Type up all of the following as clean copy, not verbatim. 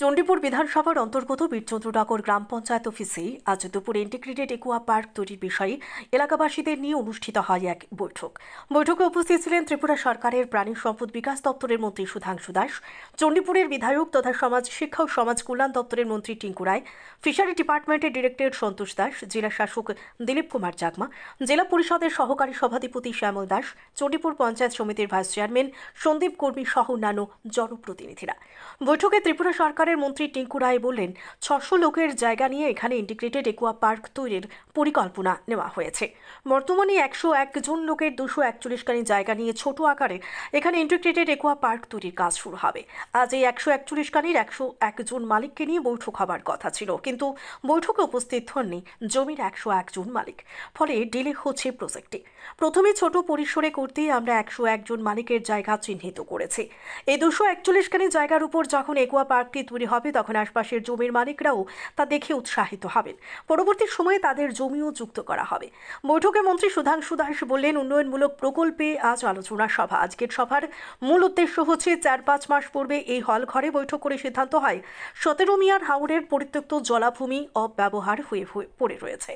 চণ্ডীপুর বিধানসভার অন্তর্গত বীরচন্দ্রনগর গ্রাম পঞ্চায়েত অফিসে আজ দুপুরে ইন্টিগ্রেটেড একুয়া পার্ক তৈরির বিষয়ে এলাকাবাসীদের নিয়ে অনুষ্ঠিত হয় এক বৈঠক। বৈঠকে উপস্থিত ছিলেন ত্রিপুরা সরকারের প্রাণী সম্পদ বিকাশ দপ্তরের মন্ত্রী সুধাংশু দাস, চণ্ডীপুরের বিধায়ক তথা সমাজ শিক্ষা ও সমাজ কল্যাণ দপ্তরের মন্ত্রী টিঙ্কু রায়, ফিশারি ডিপার্টমেন্টের ডিরেক্টর সন্তোষ দাস, জেলা শাসক দিলীপ কুমার জাগমা, জেলা পরিষদের সহকারী সভাধিপতি শ্যামল দাস, চণ্ডীপুর পঞ্চায়েত সমিতির ভাইস চেয়ারম্যান সন্দীপ কর্মী সহ অন্যান্য জনপ্রতিনিধিরা। বৈঠকে ত্রিপুরা সরকারের মন্ত্রী টিঙ্কু রায় বললেন, 600 লোকের জায়গা নিয়ে এখানে ইন্টিগ্রেটেড একুয়া পার্ক তৈরির পরিকল্পনা নেওয়া হয়েছে। বর্তমানে 101 জন লোকের 241 খানি জায়গা নিয়ে ছোট আকারে এখানে ইন্টিগ্রেটেড একুয়া পার্ক তৈরির কাজ শুরু হবে। আজ এই 141 খানির 101 জন মালিককে নিয়ে বৈঠক হবার কথা ছিল, কিন্তু বৈঠকে উপস্থিত হননি জমির 101 জন মালিক, ফলে ডিলে হচ্ছে প্রজেক্টে। প্রথমে ছোট পরিসরে করতেই আমরা 101 জন মালিকের জায়গা চিহ্নিত করেছি। এই 241 খানি জায়গার উপর যখন একুয়া পার্কটি তৈরি হবে তখন আশপাশের জমির মালিকরাও তা দেখে উৎসাহিত হবেন। পরবর্তী সময়ে তাদের জমিও যুক্ত করা হবে। বৈঠকে মন্ত্রী সুধাংশু দাস বললেন, উন্নয়নমূলক প্রকল্পে আজ আলোচনা সভা। আজকের সভার মূল উদ্দেশ্য হচ্ছে 4-5 মাস পূর্বে এই হল ঘরে বৈঠক করে সিদ্ধান্ত হয় 17 মিয়ার হাওরের পরিত্যক্ত জলাভূমি অব্যবহার হয়ে পড়ে রয়েছে।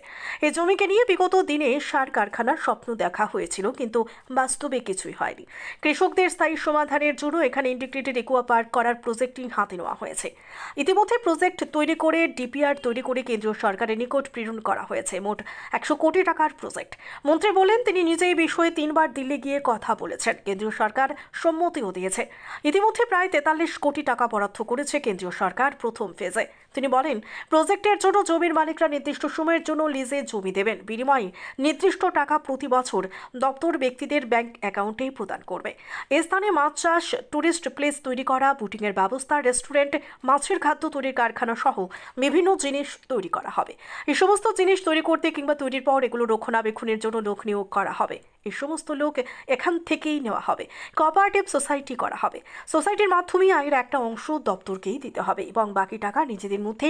এই জমিকে নিয়ে বিগত দিনে সার কারখানার স্বপ্ন দেখা হয়েছিল, কিন্তু বাস্তবে কিছুই হয়নি। কৃষকদের স্থায়ী সমাধানের জন্য এখানে ইন্টিগ্রেটেড একুয়া পার্ক করার প্রজেক্টটি হাতে নেওয়া হয়েছে। ইতিমধ্যে প্রজেক্ট তৈরি করে ডিপিআর তৈরি করে কেন্দ্রীয় সরকারের নিকট প্রেরণ করা হয়েছে। মোট 100 কোটি টাকার প্রজেক্ট। মন্ত্রী বলেন, তিনি নিজে এই বিষয়ে 3 বার দিল্লি গিয়ে কথা বলেছেন। কেন্দ্রীয় সরকার সম্মতিও দিয়েছে। ইতিমধ্যে প্রায় 43 কোটি টাকা বরাদ্দ করেছে কেন্দ্রীয় সরকার প্রথম ফেজে। তিনি বলেন, প্রজেক্টের জন্য জমির মালিকরা নির্দিষ্ট সময়ের জন্য লিজে জমি দেবেন। বিনিময়ে নির্দিষ্ট টাকা প্রতি বছর দপ্তর ব্যক্তিদের ব্যাংক অ্যাকাউন্টেই প্রদান করবে। এই স্থানে মাছ চাষ, টুরিস্ট প্লেস তৈরি করা, বুটিংয়ের ব্যবস্থা, রেস্টুরেন্ট, মাছের খাদ্য তৈরির কারখানা সহ বিভিন্ন জিনিস তৈরি করা হবে। এই সমস্ত জিনিস তৈরি করতে কিংবা তৈরির পর এগুলো রক্ষণাবেক্ষণের জন্য লোক নিয়োগ করা হবে। এই সমস্ত লোক এখান থেকেই নেওয়া হবে। কোঅপারেটিভ সোসাইটি করা হবে। সোসাইটির মাধ্যমে আয়ের একটা অংশ দপ্তরকেই দিতে হবে এবং বাকি টাকা নিজেদের মধ্যে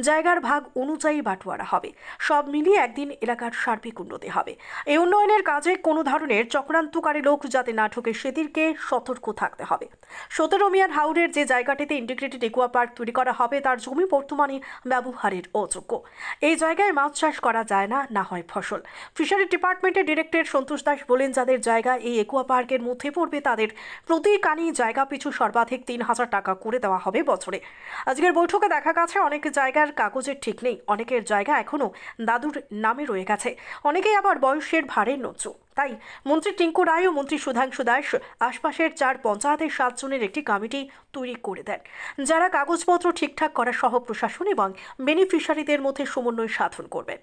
জায়গার ভাগ অনুযায়ী বাটোয়ারা হবে। সব মিলিয়ে একদিন এলাকার সার্বিক উন্নতি হবে। এই উন্নয়নের কাজে কোনো ধরনের চক্রান্তকারী লোক যাতে না ঢোকে সেদিকে সতর্ক থাকতে হবে। 17 মিয়ার হাওরের যে জায়গাটিতে ইন্টিগ্রেটেড একুয়া পার্ক তৈরি করা হবে তার জমি বর্তমানে ব্যবহারের অযোগ্য। এই জায়গায় মাছ চাষ করা যায় না, না হয় ফসল। ফিশারি ডিপার্টমেন্টের ডিরেক্টর সন্তোষ দাস বলেন, যাদের জায়গা এই একুয়া পার্কের মধ্যে পড়বে তাদের প্রতি কানি জায়গা পিছু সর্বাধিক 3000 টাকা করে দেওয়া হবে বছরে। আজকের বৈঠকে দেখা গেছে অনেক জায়গার কাগজের ঠিক নেই, অনেকের জায়গা এখনো দাদুর নামে রয়ে গেছে, অনেকেই আবার বয়সের ভারে নচু। তাই মন্ত্রী টিঙ্কু রায় ও মন্ত্রী সুধাংশু দাস আশপাশের 4 পঞ্চায়েতের 7 জনের একটি কমিটি তৈরি করে দেন, যারা কাগজপত্র ঠিকঠাক করা সহ প্রশাসন এবং বেনিফিশিয়ারিদের মধ্যে সমন্বয় সাধন করবেন।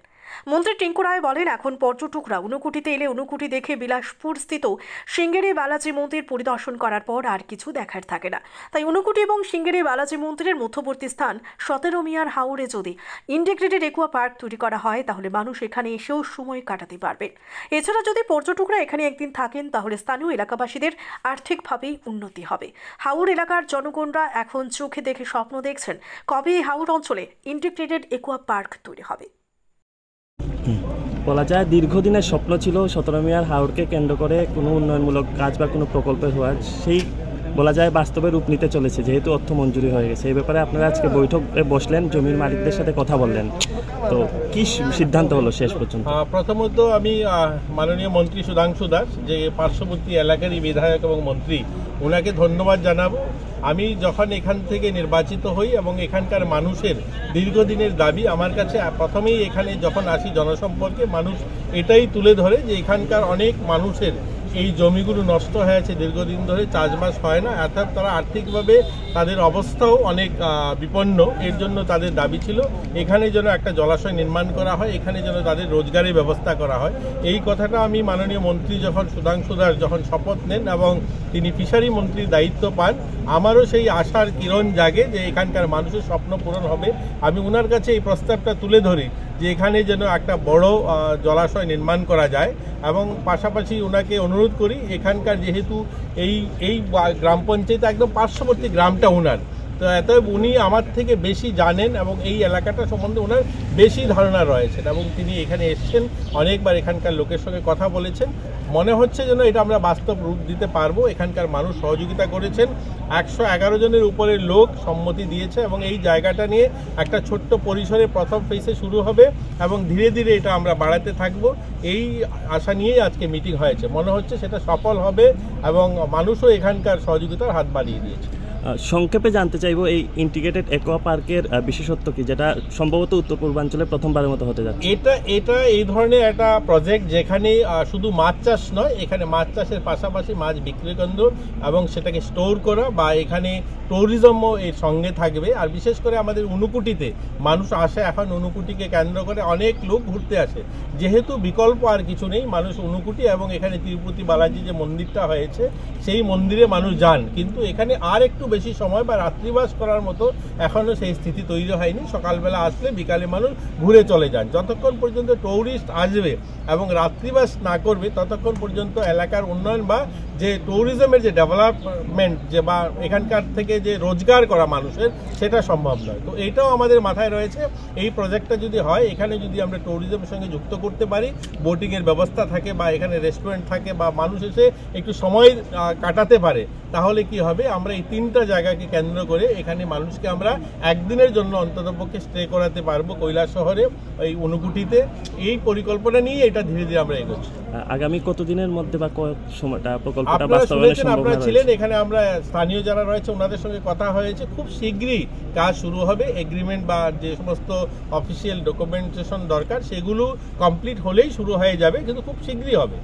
মন্ত্রী টিঙ্কু রায় বলেন, এখন পর্যটকরা ঊনকোটিতে এলে ঊনকোটি দেখে বিলাসপুর স্থিত সিঙ্গেরি বালাজি মন্দির পরিদর্শন করার পর আর কিছু দেখার থাকে না। তাই ঊনকোটি এবং সিঙ্গেরি বালাজি মন্দিরের মধ্যবর্তী স্থান 17 মিয়ার হাওরে যদি ইন্টিগ্রেটেড একুয়া পার্ক তৈরি করা হয় তাহলে মানুষ এখানে এসেও সময় কাটাতে পারবেন। এছাড়া যদি পর্যটকরা এখানে একদিন থাকেন তাহলে স্থানীয় এলাকাবাসীদের আর্থিকভাবেই উন্নতি হবে। হাওর এলাকার জনগণরা এখন চোখে দেখে স্বপ্ন দেখছেন কবে এই হাওর অঞ্চলে ইন্টিগ্রেটেড একুয়া পার্ক তৈরি হবে। বলা যায় দীর্ঘদিনের স্বপ্ন ছিল 17 মিয়ার হাওরকে কেন্দ্র করে কোনো উন্নয়নমূলক কাজ বা কোনো প্রকল্প হওয়ার, সেই বলা যায় বাস্তবে রূপ নিতে চলেছে যেহেতু অর্থ মঞ্জুরি হয়ে গেছে। এই ব্যাপারে আপনারা আজকে বৈঠকে বসলেন, জমির মালিকদের সাথে কথা বললেন, তো কি সিদ্ধান্ত হলো শেষ পর্যন্ত? প্রথমত আমি মাননীয় মন্ত্রী সুধাংশু দাস, যে পার্শ্ববর্তী এলাকারই বিধায়ক এবং মন্ত্রী, ওনাকে ধন্যবাদ জানাবো। আমি যখন এখান থেকে নির্বাচিত হই এবং এখানকার মানুষের দীর্ঘদিনের দাবি আমার কাছে, প্রথমেই এখানে যখন আসি জনসম্পর্কে মানুষ এটাই তুলে ধরে যে এখানকার অনেক মানুষের এই জমিগুলো নষ্ট হয়েছে, দীর্ঘদিন ধরে চাষবাস হয় না, অর্থাৎ তারা আর্থিকভাবে তাদের অবস্থাও অনেক বিপন্ন। এর জন্য তাদের দাবি ছিল এখানে যেন একটা জলাশয় নির্মাণ করা হয়, এখানে যেন তাদের রোজগারের ব্যবস্থা করা হয়। এই কথাটা আমি মাননীয় মন্ত্রী যখন সুধাংশু দাস যখন শপথ নেন এবং তিনি ফিশারি মন্ত্রীর দায়িত্ব পান, আমারও সেই আশার কিরণ জাগে যে এখানকার মানুষের স্বপ্ন পূরণ হবে। আমি ওনার কাছে এই প্রস্তাবটা তুলে ধরি যে এখানে যেন একটা বড় জলাশয় নির্মাণ করা যায় এবং পাশাপাশি ওনাকে অনুরোধ করি এখানকার যেহেতু এই গ্রাম পঞ্চায়েত একদম পার্শ্ববর্তী গ্রামটা ওনার, তো অতএব উনি আমার থেকে বেশি জানেন এবং এই এলাকাটা সম্বন্ধে ওনার বেশি ধারণা রয়েছেন এবং তিনি এখানে এসেছেন, অনেকবার এখানকার লোকের সঙ্গে কথা বলেছেন। মনে হচ্ছে যেন এটা আমরা বাস্তব রূপ দিতে পারবো। এখানকার মানুষ সহযোগিতা করেছেন, 111 জনের উপরে লোক সম্মতি দিয়েছে এবং এই জায়গাটা নিয়ে একটা ছোট্ট পরিসরে প্রথম ফেজে শুরু হবে এবং ধীরে ধীরে এটা আমরা বাড়াতে থাকবো। এই আশা নিয়েই আজকে মিটিং হয়েছে, মনে হচ্ছে সেটা সফল হবে এবং মানুষও এখানকার সহযোগিতার হাত বাড়িয়ে দিয়েছে। সংক্ষেপে জানতে চাইবো এই ইন্টিগ্রেটেড অ্যাকোয়া পার্কের বিশেষত্ব কি, যেটা সম্ভবত উত্তর পূর্বাঞ্চলে প্রথমবারের মতো হতে যাচ্ছে? এটা এই ধরনের একটা প্রজেক্ট যেখানে শুধু মাছ চাষ নয়, এখানে মাছ চাষের পাশাপাশি মাছ বিক্রি কেন্দ্র এবং সেটাকে স্টোর করা বা এখানে ট্যুরিজমও এর সঙ্গে থাকবে। আর বিশেষ করে আমাদের ঊনকোটিতে মানুষ আসে, এখন ঊনকোটিকে কেন্দ্র করে অনেক লোক ঘুরতে আসে। যেহেতু বিকল্প আর কিছু নেই, মানুষ ঊনকোটি এবং এখানে তিরুপতি বালাজি যে মন্দিরটা হয়েছে সেই মন্দিরে মানুষ যান, কিন্তু এখানে আর একটু বেশি সময় বা রাত্রিবাস করার মতো এখনও সেই স্থিতি তৈরি হয়নি। সকালবেলা আসলে বিকালে মানুষ ঘুরে চলে যান। যতক্ষণ পর্যন্ত ট্যুরিস্ট আসবে এবং রাত্রিবাস না করবে ততক্ষণ পর্যন্ত এলাকার উন্নয়ন বা যে ট্যুরিজমের যে ডেভেলপমেন্ট যে বা এখানকার থেকে যে রোজগার করা মানুষের সেটা সম্ভব নয়। তো এইটাও আমাদের মাথায় রয়েছে, এই প্রজেক্টটা যদি হয়, এখানে যদি আমরা ট্যুরিজমের সঙ্গে যুক্ত করতে পারি, বোটিংয়ের ব্যবস্থা থাকে বা এখানে রেস্টুরেন্ট থাকে বা মানুষ এসে একটু সময় কাটাতে পারে, তাহলে কি হবে, আমরা এই 3টা জায়গাকে কেন্দ্র করে এখানে মানুষকে আমরা একদিনের জন্য অন্ততপক্ষে স্টে করাতে পারবো কৈলাস শহরে, এই ঊনকোটিতে। এই পরিকল্পনা নিয়ে এটা ধীরে ধীরে আমরা এগোচ্ছি। আগামী কতদিনের মধ্যে বা কত সময়টা প্রকল্পটা আপনারা বাস্তবায়নের শুনেছেন, আপনারা ছিলেন এখানে, আমরা স্থানীয় যারা রয়েছে ওনাদের সঙ্গে কথা হয়েছে, খুব শীঘ্রই কাজ শুরু হবে। এগ্রিমেন্ট বা যে সমস্ত অফিসিয়াল ডকুমেন্টেশন দরকার সেগুলো কমপ্লিট হলেই শুরু হয়ে যাবে, কিন্তু খুব শীঘ্রই হবে।